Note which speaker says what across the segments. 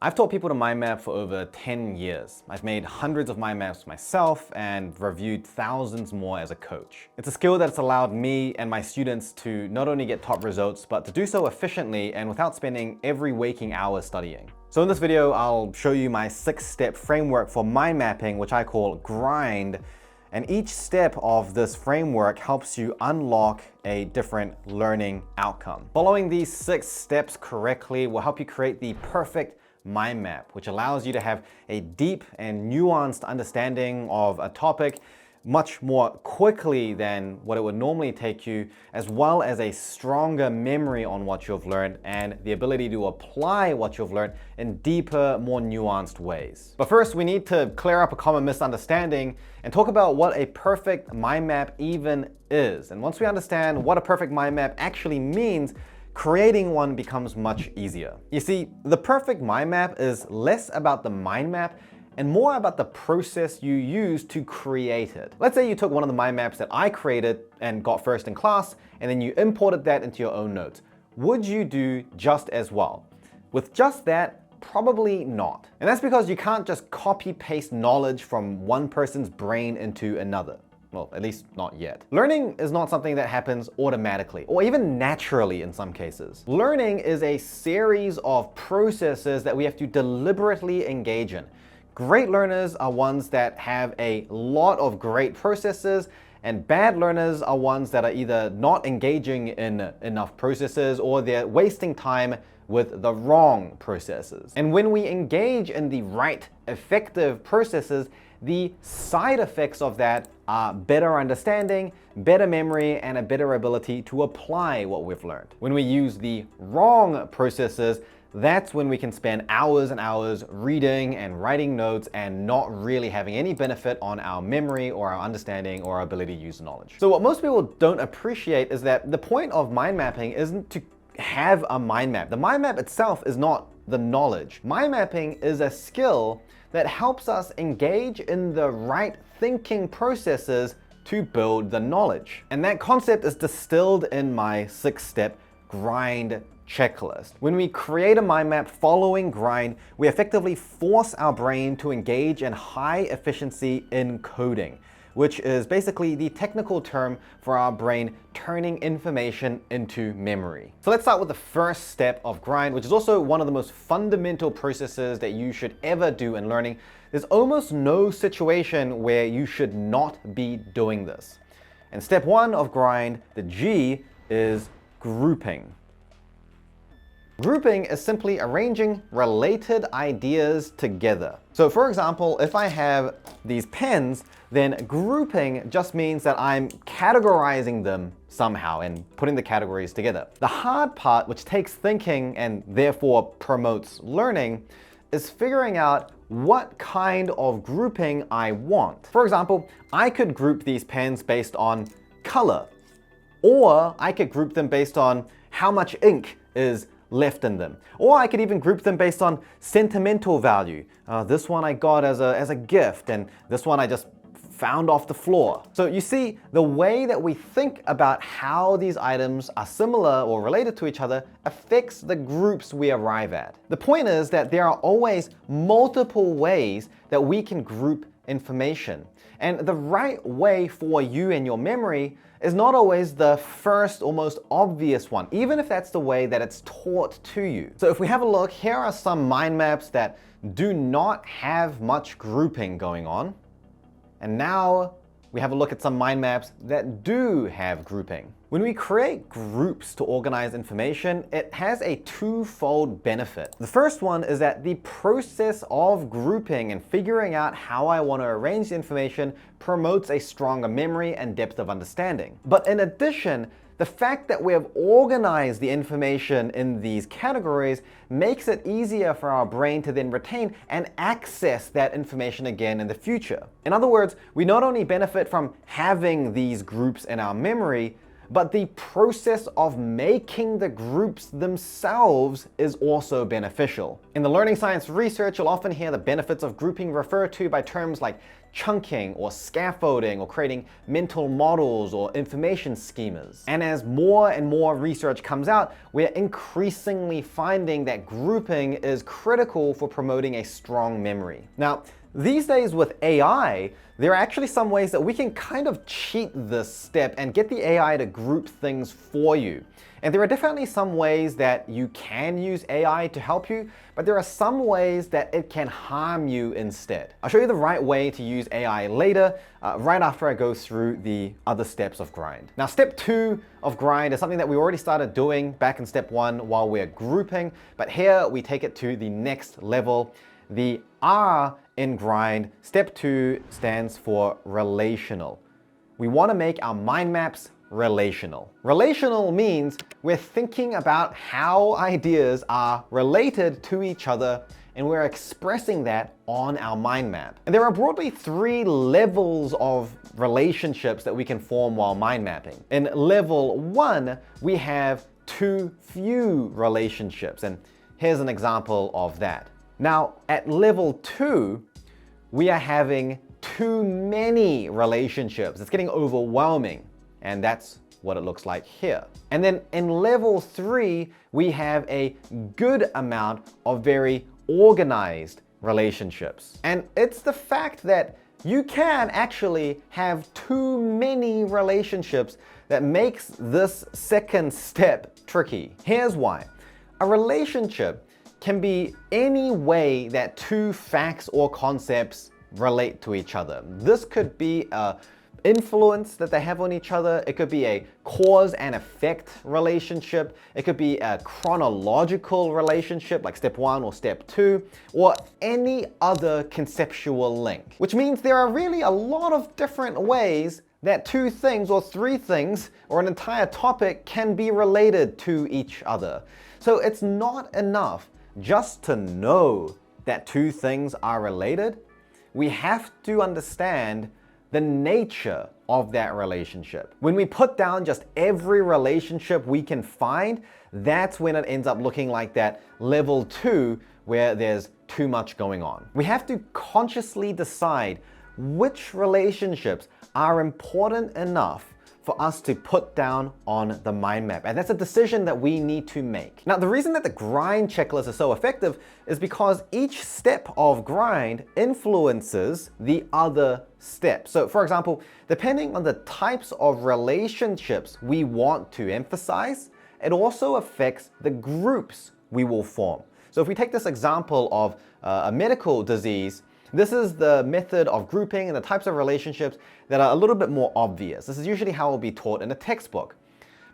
Speaker 1: I've taught people to mind map for over 10 years. I've made hundreds of mind maps myself and reviewed thousands more as a coach. It's a skill that's allowed me and my students to not only get top results, but to do so efficiently and without spending every waking hour studying. So in this video, I'll show you my 6-step framework for mind mapping, which I call grind. And each step of this framework helps you unlock a different learning outcome. Following these 6 steps correctly will help you create the perfect mind map, which allows you to have a deep and nuanced understanding of a topic much more quickly than what it would normally take you, as well as a stronger memory on what you've learned and the ability to apply what you've learned in deeper, more nuanced ways. But first, we need to clear up a common misunderstanding and talk about what a perfect mind map even is. And once we understand what a perfect mind map actually means, creating one becomes much easier. You see, the perfect mind map is less about the mind map and more about the process you use to create it. Let's say you took one of the mind maps that I created and got first in class, and then you imported that into your own notes. Would you do just as well? With just that, probably not. And that's because you can't just copy paste knowledge from one person's brain into another. Well, at least not yet. Learning is not something that happens automatically or even naturally in some cases. Learning is a series of processes that we have to deliberately engage in. Great learners are ones that have a lot of great processes, and bad learners are ones that are either not engaging in enough processes or they're wasting time with the wrong processes. And when we engage in the right, effective processes, the side effects of that are better understanding, better memory, and a better ability to apply what we've learned. When we use the wrong processes, that's when we can spend hours and hours reading and writing notes and not really having any benefit on our memory or our understanding or our ability to use knowledge. So what most people don't appreciate is that the point of mind mapping isn't to have a mind map. The mind map itself is not the knowledge. Mind mapping is a skill that helps us engage in the right thinking processes to build the knowledge. And that concept is distilled in my 6-step grind checklist. When we create a mind map following grind, we effectively force our brain to engage in high efficiency encoding, which is basically the technical term for our brain turning information into memory. So let's start with the first step of grind, which is also one of the most fundamental processes that you should ever do in learning. There's almost no situation where you should not be doing this. And step 1 of grind, the G, is grouping. Grouping is simply arranging related ideas together. So for example, if I have these pens, then grouping just means that I'm categorizing them somehow and putting the categories together. The hard part, which takes thinking and therefore promotes learning, is figuring out what kind of grouping I want. For example, I could group these pens based on color, or I could group them based on how much ink is left in them. Or I could even group them based on sentimental value. This one I got as a gift, and this one I just found off the floor. So you see, the way that we think about how these items are similar or related to each other affects the groups we arrive at. The point is that there are always multiple ways that we can group information. And the right way for you and your memory is not always the first or most obvious one, even if that's the way that it's taught to you. So if we have a look, here are some mind maps that do not have much grouping going on. And now we have a look at some mind maps that do have grouping. When we create groups to organize information, it has a twofold benefit. The first one is that the process of grouping and figuring out how I want to arrange the information promotes a stronger memory and depth of understanding. But in addition, the fact that we have organized the information in these categories makes it easier for our brain to then retain and access that information again in the future. In other words, we not only benefit from having these groups in our memory, but the process of making the groups themselves is also beneficial. In the learning science research, you'll often hear the benefits of grouping referred to by terms like chunking or scaffolding or creating mental models or information schemas. And as more and more research comes out, we're increasingly finding that grouping is critical for promoting a strong memory. Now, these days with AI, there are actually some ways that we can kind of cheat this step and get the AI to group things for you. And there are definitely some ways that you can use AI to help you, but there are some ways that it can harm you instead. I'll show you the right way to use AI later, right after I go through the other steps of grind. Now, step 2 of grind is something that we already started doing back in step 1 while we're grouping, but here we take it to the next level. The R in grind, step 2 stands for relational. We want to make our mind maps relational. Relational means we're thinking about how ideas are related to each other and we're expressing that on our mind map. And there are broadly 3 levels of relationships that we can form while mind mapping. In level 1, we have too few relationships, and here's an example of that. Now, at level 2, we are having too many relationships. It's getting overwhelming, and that's what it looks like here. And then in level 3, we have a good amount of very organized relationships. And it's the fact that you can actually have too many relationships that makes this second step tricky. Here's why. A relationship can be any way that 2 facts or concepts relate to each other. This could be an influence that they have on each other. It could be a cause and effect relationship. It could be a chronological relationship like step 1 or step 2, or any other conceptual link. Which means there are really a lot of different ways that 2 things or 3 things or an entire topic can be related to each other. So it's not enough just to know that 2 things are related. We have to understand the nature of that relationship. When we put down just every relationship we can find, that's when it ends up looking like that level 2 where there's too much going on. We have to consciously decide which relationships are important enough for us to put down on the mind map. And that's a decision that we need to make. Now, the reason that the grind checklist is so effective is because each step of grind influences the other steps. So for example, depending on the types of relationships we want to emphasize, it also affects the groups we will form. So if we take this example of a medical disease, this is the method of grouping and the types of relationships that are a little bit more obvious. This is usually how it will be taught in a textbook.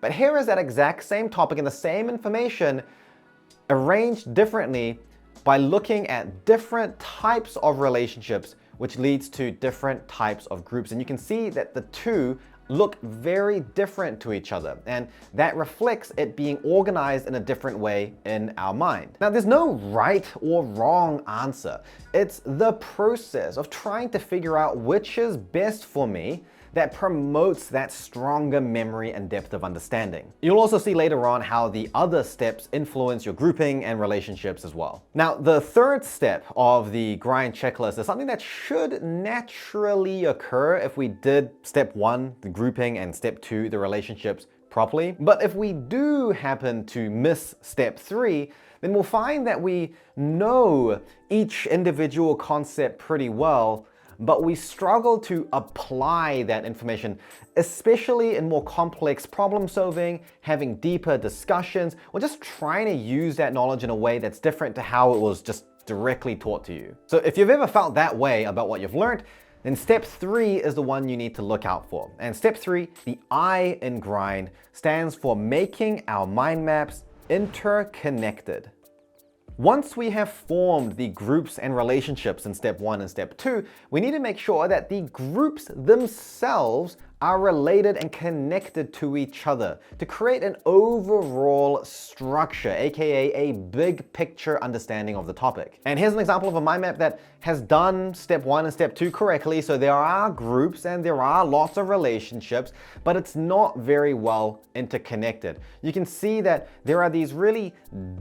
Speaker 1: But here is that exact same topic and the same information arranged differently by looking at different types of relationships, which leads to different types of groups. And you can see that the 2 look very different to each other, and that reflects it being organized in a different way in our mind. Now, there's no right or wrong answer. It's the process of trying to figure out which is best for me that promotes that stronger memory and depth of understanding. You'll also see later on how the other steps influence your grouping and relationships as well. Now, the 3rd step of the grind checklist is something that should naturally occur if we did step 1, the grouping, and step 2, the relationships, properly. But if we do happen to miss step 3, then we'll find that we know each individual concept pretty well, but we struggle to apply that information, especially in more complex problem solving, having deeper discussions, or just trying to use that knowledge in a way that's different to how it was just directly taught to you. So if you've ever felt that way about what you've learned, then step 3 is the one you need to look out for. And step 3, the I in grind, stands for making our mind maps interconnected. Once we have formed the groups and relationships in step 1 and step 2, we need to make sure that the groups themselves are related and connected to each other to create an overall structure, aka a big picture understanding of the topic. And here's an example of a mind map that has done step 1 and step 2 correctly. So there are groups and there are lots of relationships, but it's not very well interconnected. You can see that there are these really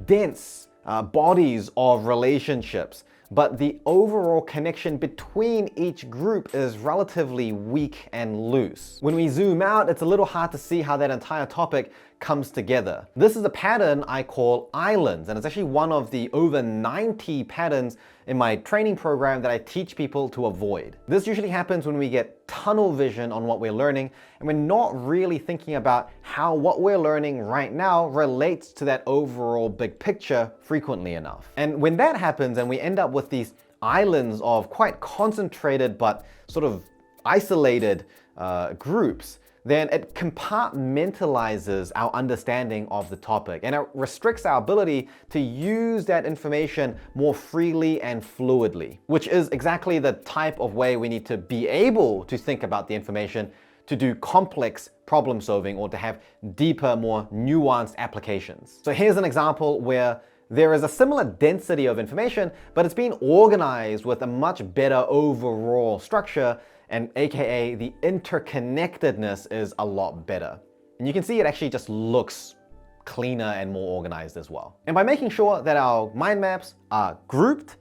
Speaker 1: dense bodies of relationships, but the overall connection between each group is relatively weak and loose. When we zoom out, it's a little hard to see how that entire topic comes together. This is a pattern I call islands, and it's actually one of the over 90 patterns in my training program that I teach people to avoid. This usually happens when we get tunnel vision on what we're learning, and we're not really thinking about how what we're learning right now relates to that overall big picture frequently enough. And when that happens and we end up with these islands of quite concentrated but sort of isolated groups, then it compartmentalizes our understanding of the topic and it restricts our ability to use that information more freely and fluidly, which is exactly the type of way we need to be able to think about the information to do complex problem solving or to have deeper, more nuanced applications. So here's an example where there is a similar density of information, but it's been organized with a much better overall structure, and aka the interconnectedness is a lot better. And you can see it actually just looks cleaner and more organized as well. And by making sure that our mind maps are grouped,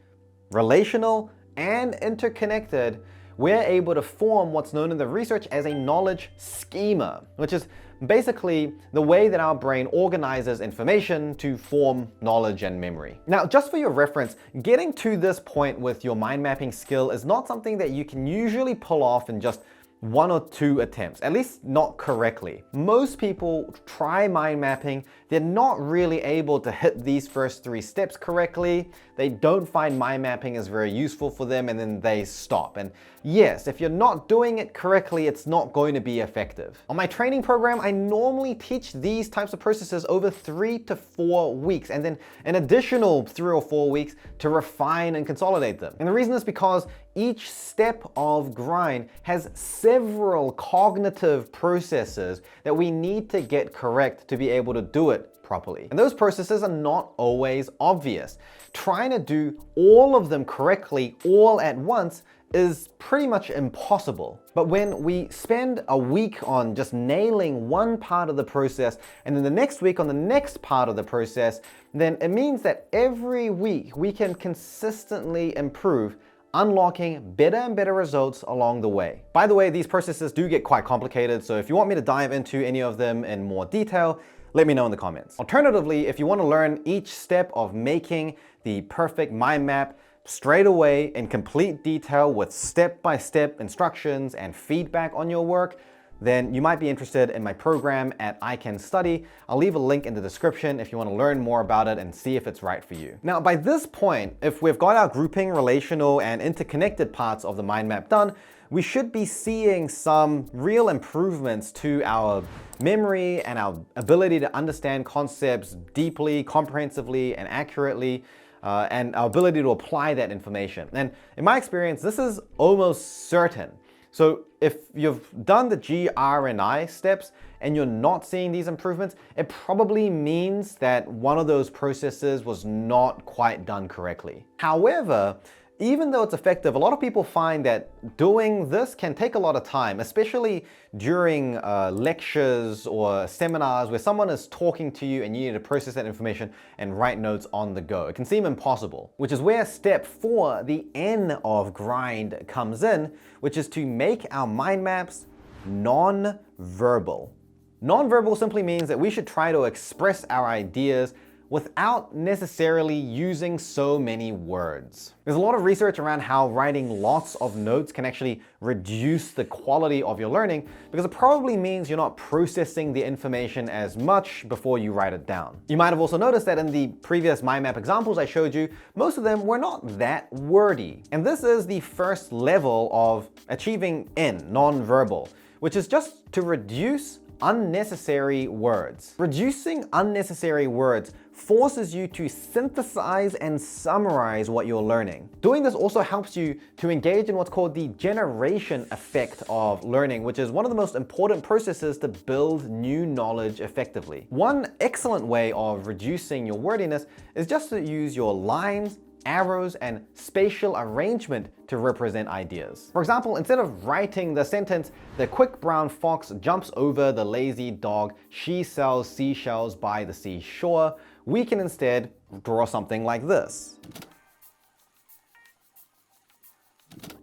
Speaker 1: relational, and interconnected, we're able to form what's known in the research as a knowledge schema, which is basically the way that our brain organizes information to form knowledge and memory. Now, just for your reference, getting to this point with your mind mapping skill is not something that you can usually pull off in just 1 or 2 attempts, at least not correctly. Most people try mind mapping, they're not really able to hit these first 3 steps correctly. They don't find mind mapping is very useful for them and then they stop. And yes, if you're not doing it correctly, it's not going to be effective. On my training program, I normally teach these types of processes over 3 to 4 weeks and then an additional 3 or 4 weeks to refine and consolidate them. And the reason is because each step of grind has several cognitive processes that we need to get correct to be able to do it properly. And those processes are not always obvious. Trying to do all of them correctly all at once is pretty much impossible. But when we spend a week on just nailing one part of the process and then the next week on the next part of the process, then it means that every week we can consistently improve, unlocking better and better results along the way. By the way, these processes do get quite complicated, so if you want me to dive into any of them in more detail, let me know in the comments. Alternatively, if you want to learn each step of making the perfect mind map straight away in complete detail with step-by-step instructions and feedback on your work, then you might be interested in my program at I Can Study. I'll leave a link in the description if you want to learn more about it and see if it's right for you. Now, by this point, if we've got our grouping, relational, and interconnected parts of the mind map done, we should be seeing some real improvements to our memory and our ability to understand concepts deeply, comprehensively, and accurately, and our ability to apply that information. And in my experience, this is almost certain. So if you've done the G, R, and I steps and you're not seeing these improvements, it probably means that one of those processes was not quite done correctly. However, even though it's effective, a lot of people find that doing this can take a lot of time, especially during lectures or seminars where someone is talking to you and you need to process that information and write notes on the go. It can seem impossible, which is where step 4, the N of grind, comes in, which is to make our mind maps non-verbal. Non-verbal simply means that we should try to express our ideas without necessarily using so many words. There's a lot of research around how writing lots of notes can actually reduce the quality of your learning because it probably means you're not processing the information as much before you write it down. You might have also noticed that in the previous mind map examples I showed you, most of them were not that wordy. And this is the first level of achieving N, non-verbal, which is just to reduce unnecessary words. Reducing unnecessary words forces you to synthesize and summarize what you're learning. Doing this also helps you to engage in what's called the generation effect of learning, which is one of the most important processes to build new knowledge effectively. One excellent way of reducing your wordiness is just to use your lines, arrows, and spatial arrangement to represent ideas. For example, instead of writing the sentence, "The quick brown fox jumps over the lazy dog, she sells seashells by the seashore," we can instead draw something like this.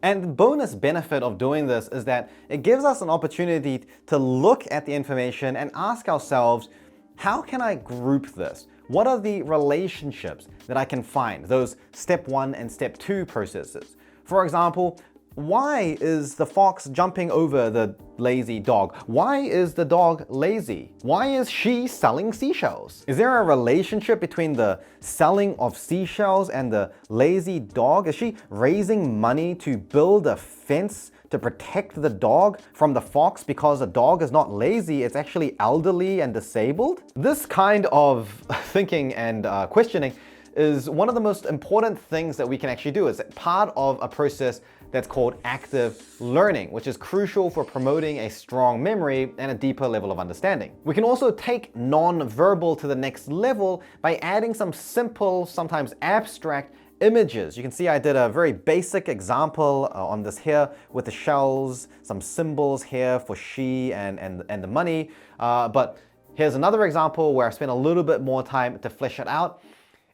Speaker 1: And the bonus benefit of doing this is that it gives us an opportunity to look at the information and ask ourselves, how can I group this? What are the relationships that I can find, those step 1 and step 2 processes? For example, why is the fox jumping over the lazy dog? Why is the dog lazy? Why is she selling seashells? Is there a relationship between the selling of seashells and the lazy dog? Is she raising money to build a fence to protect the dog from the fox because the dog is not lazy, it's actually elderly and disabled? This kind of thinking and questioning is one of the most important things that we can actually do. It's part of a process that's called active learning, which is crucial for promoting a strong memory and a deeper level of understanding. We can also take non-verbal to the next level by adding some simple, sometimes abstract images. You can see I did a very basic example on this here with the shells, some symbols here for she and the money. But here's another example where I spent a little bit more time to flesh it out.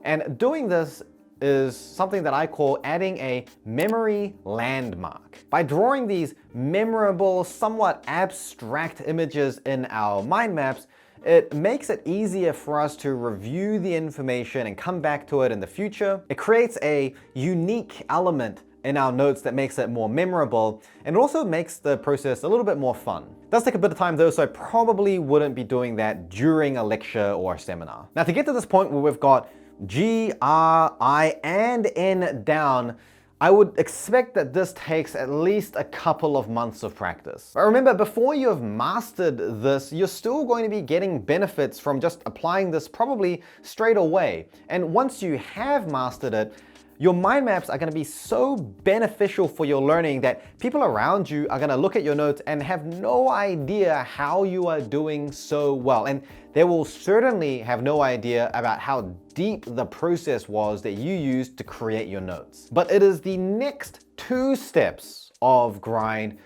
Speaker 1: And doing this is something that I call adding a memory landmark. By drawing these memorable, somewhat abstract images in our mind maps, it makes it easier for us to review the information and come back to it in the future. It creates a unique element in our notes that makes it more memorable, and it also makes the process a little bit more fun. It does take a bit of time though, so I probably wouldn't be doing that during a lecture or a seminar. Now, to get to this point where we've got G, R, I, and N down, I would expect that this takes at least a couple of months of practice. But remember, before you have mastered this, you're still going to be getting benefits from just applying this probably straight away. And once you have mastered it, your mind maps are going to be so beneficial for your learning that people around you are going to look at your notes and have no idea how you are doing so well. And they will certainly have no idea about how deep the process was that you used to create your notes. But it is the next 2 steps of grind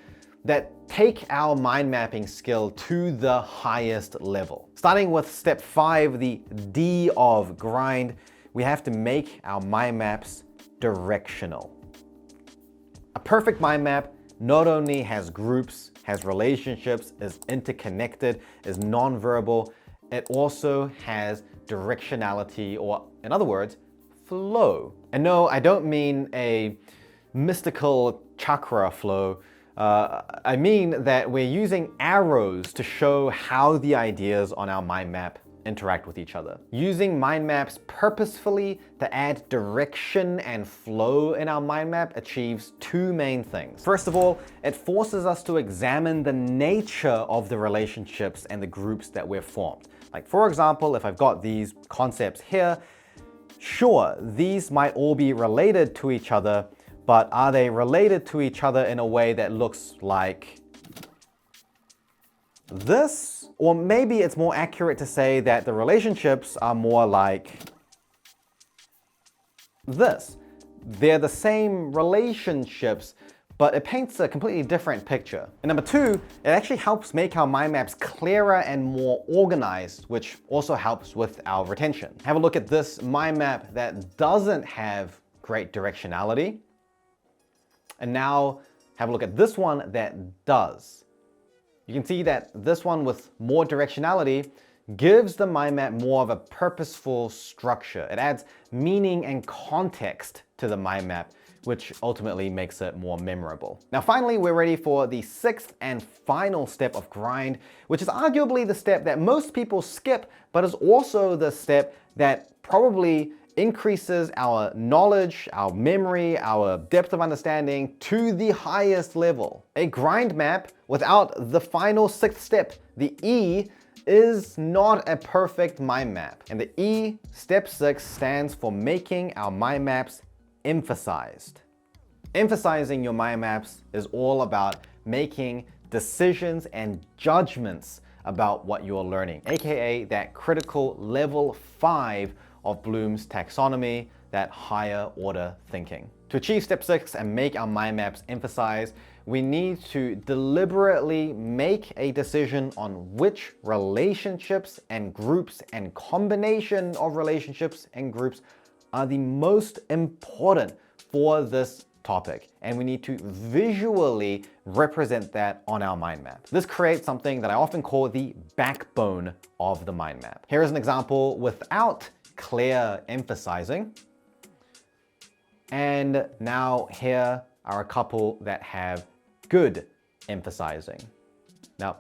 Speaker 1: that take our mind mapping skill to the highest level. Starting with step 5, the D of grind, we have to make our mind maps directional. A perfect mind map not only has groups, has relationships, is interconnected, is nonverbal, it also has directionality, or in other words, flow. And no, I don't mean a mystical chakra flow. I mean that we're using arrows to show how the ideas on our mind map interact with each other. Using mind maps purposefully to add direction and flow in our mind map achieves 2 main things. First of all, it forces us to examine the nature of the relationships and the groups that we've formed. Like, for example, if I've got these concepts here, sure, these might all be related to each other, but are they related to each other in a way that looks like this? Or maybe it's more accurate to say that the relationships are more like this. They're the same relationships, but it paints a completely different picture. And number 2, it actually helps make our mind maps clearer and more organized, which also helps with our retention. Have a look at this mind map that doesn't have great directionality. And now have a look at this one that does. You can see that this one with more directionality gives the mind map more of a purposeful structure. It adds meaning and context to the mind map, which ultimately makes it more memorable. Now finally, we're ready for the 6th and final step of grind, which is arguably the step that most people skip, but is also the step that probably increases our knowledge, our memory, our depth of understanding to the highest level. A grind map without the final 6th step, the E, is not a perfect mind map. And the E, step 6, stands for making our mind maps emphasized. Emphasizing your mind maps is all about making decisions and judgments about what you're learning, aka that critical level 5 of Bloom's taxonomy, that higher order thinking. To achieve step 6 and make our mind maps emphasized, we need to deliberately make a decision on which relationships and groups and combination of relationships and groups are the most important for this topic, and we need to visually represent that on our mind map. This creates something that I often call the backbone of the mind map. Here is an example without clear emphasizing. And now here are a couple that have good emphasizing. Now,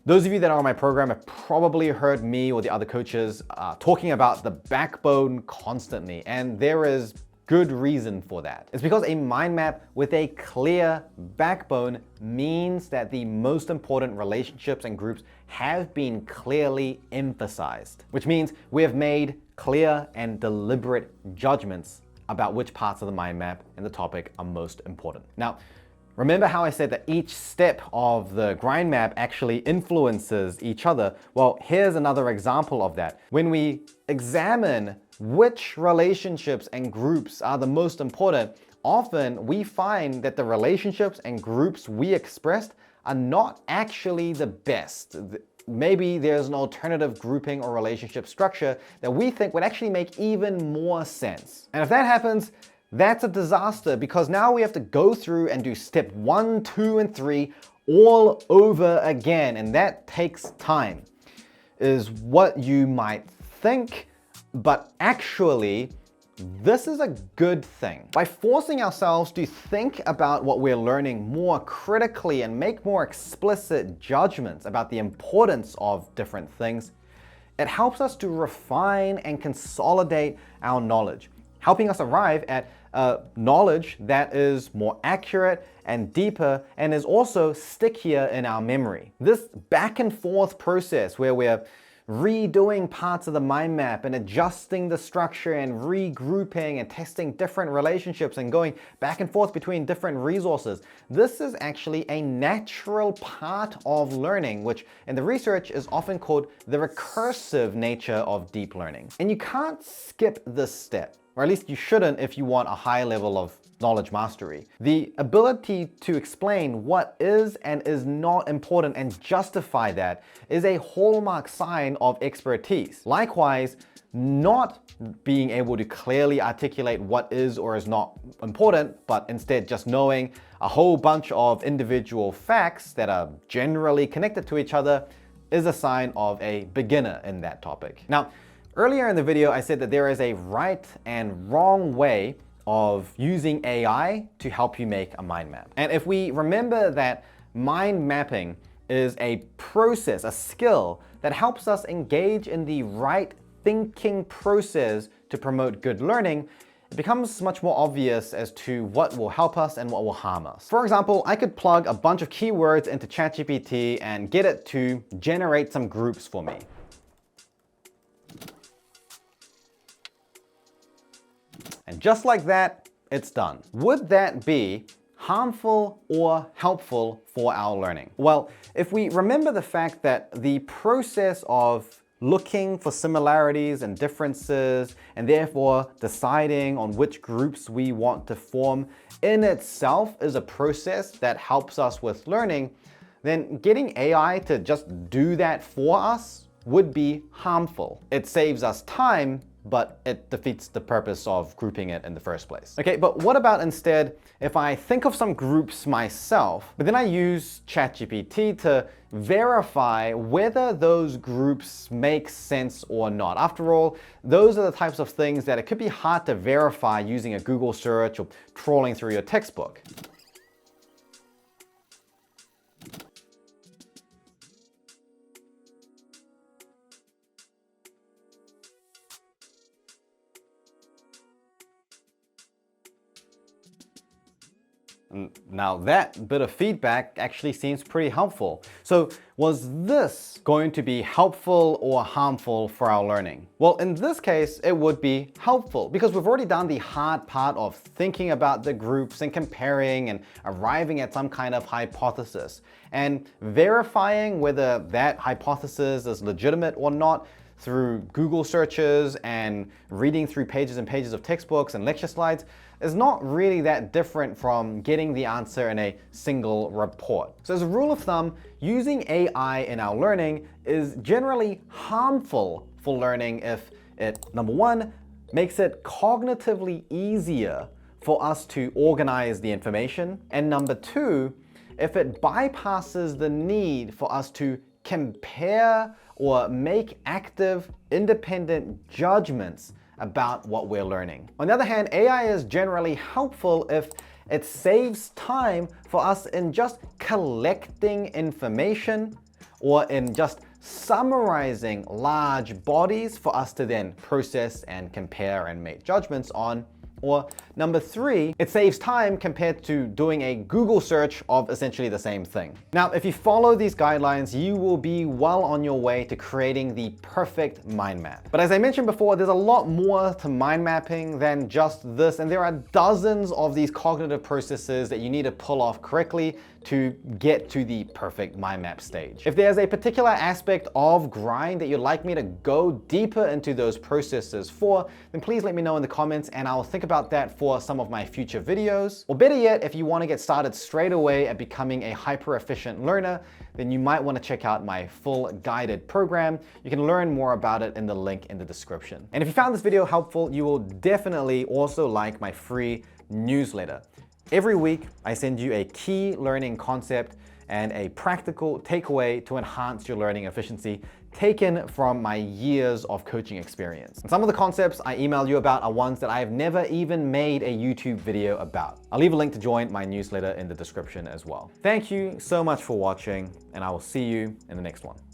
Speaker 1: those of you that are on my program have probably heard me or the other coaches talking about the backbone constantly, and there is good reason for that. It's because a mind map with a clear backbone means that the most important relationships and groups have been clearly emphasized, which means we have made clear and deliberate judgments about which parts of the mind map and the topic are most important. Now, remember how I said that each step of the grind map actually influences each other? Well, here's another example of that. When we examine which relationships and groups are the most important, often we find that the relationships and groups we expressed are not actually the best. Maybe there's an alternative grouping or relationship structure that we think would actually make even more sense. And if that happens, that's a disaster, because now we have to go through and do step 1, 2, and 3 all over again, and that takes time, is what you might think, but actually, this is a good thing. By forcing ourselves to think about what we're learning more critically and make more explicit judgments about the importance of different things, it helps us to refine and consolidate our knowledge, helping us arrive at knowledge that is more accurate and deeper and is also stickier in our memory. This back and forth process where we're redoing parts of the mind map and adjusting the structure and regrouping and testing different relationships and going back and forth between different resources. This is actually a natural part of learning, which in the research is often called the recursive nature of deep learning. And you can't skip this step, or at least you shouldn't if you want a high level of knowledge mastery. The ability to explain what is and is not important and justify that is a hallmark sign of expertise. Likewise, not being able to clearly articulate what is or is not important, but instead just knowing a whole bunch of individual facts that are generally connected to each other is a sign of a beginner in that topic. Now, earlier in the video, I said that there is a right and wrong way of using AI to help you make a mind map. And if we remember that mind mapping is a process, a skill that helps us engage in the right thinking process to promote good learning, it becomes much more obvious as to what will help us and what will harm us. For example, I could plug a bunch of keywords into ChatGPT and get it to generate some groups for me. And just like that, it's done. Would that be harmful or helpful for our learning? Well, if we remember the fact that the process of looking for similarities and differences and therefore deciding on which groups we want to form in itself is a process that helps us with learning, then getting AI to just do that for us would be harmful. It saves us time, but it defeats the purpose of grouping it in the first place. Okay, but what about instead if I think of some groups myself, but then I use ChatGPT to verify whether those groups make sense or not? After all, those are the types of things that it could be hard to verify using a Google search or trawling through your textbook. Now that bit of feedback actually seems pretty helpful. So was this going to be helpful or harmful for our learning? Well, in this case, it would be helpful because we've already done the hard part of thinking about the groups and comparing and arriving at some kind of hypothesis. And verifying whether that hypothesis is legitimate or not through Google searches and reading through pages and pages of textbooks and lecture slides is not really that different from getting the answer in a single report. So as a rule of thumb, using AI in our learning is generally harmful for learning if it, number one, makes it cognitively easier for us to organize the information, and number two, if it bypasses the need for us to compare or make active, independent judgments about what we're learning. On the other hand, AI is generally helpful if it saves time for us in just collecting information or in just summarizing large bodies for us to then process and compare and make judgments on. Or number three, it saves time compared to doing a Google search of essentially the same thing. Now, if you follow these guidelines, you will be well on your way to creating the perfect mind map. But as I mentioned before, there's a lot more to mind mapping than just this, and there are dozens of these cognitive processes that you need to pull off correctly to get to the perfect mind map stage. If there's a particular aspect of grind that you'd like me to go deeper into those processes for, then please let me know in the comments and I'll think about that for some of my future videos. Or better yet, if you want to get started straight away at becoming a hyper-efficient learner, then you might want to check out my full guided program. You can learn more about it in the link in the description. And if you found this video helpful, you will definitely also like my free newsletter. Every week, I send you a key learning concept and a practical takeaway to enhance your learning efficiency taken from my years of coaching experience. And some of the concepts I email you about are ones that I have never even made a YouTube video about. I'll leave a link to join my newsletter in the description as well. Thank you so much for watching, and I will see you in the next one.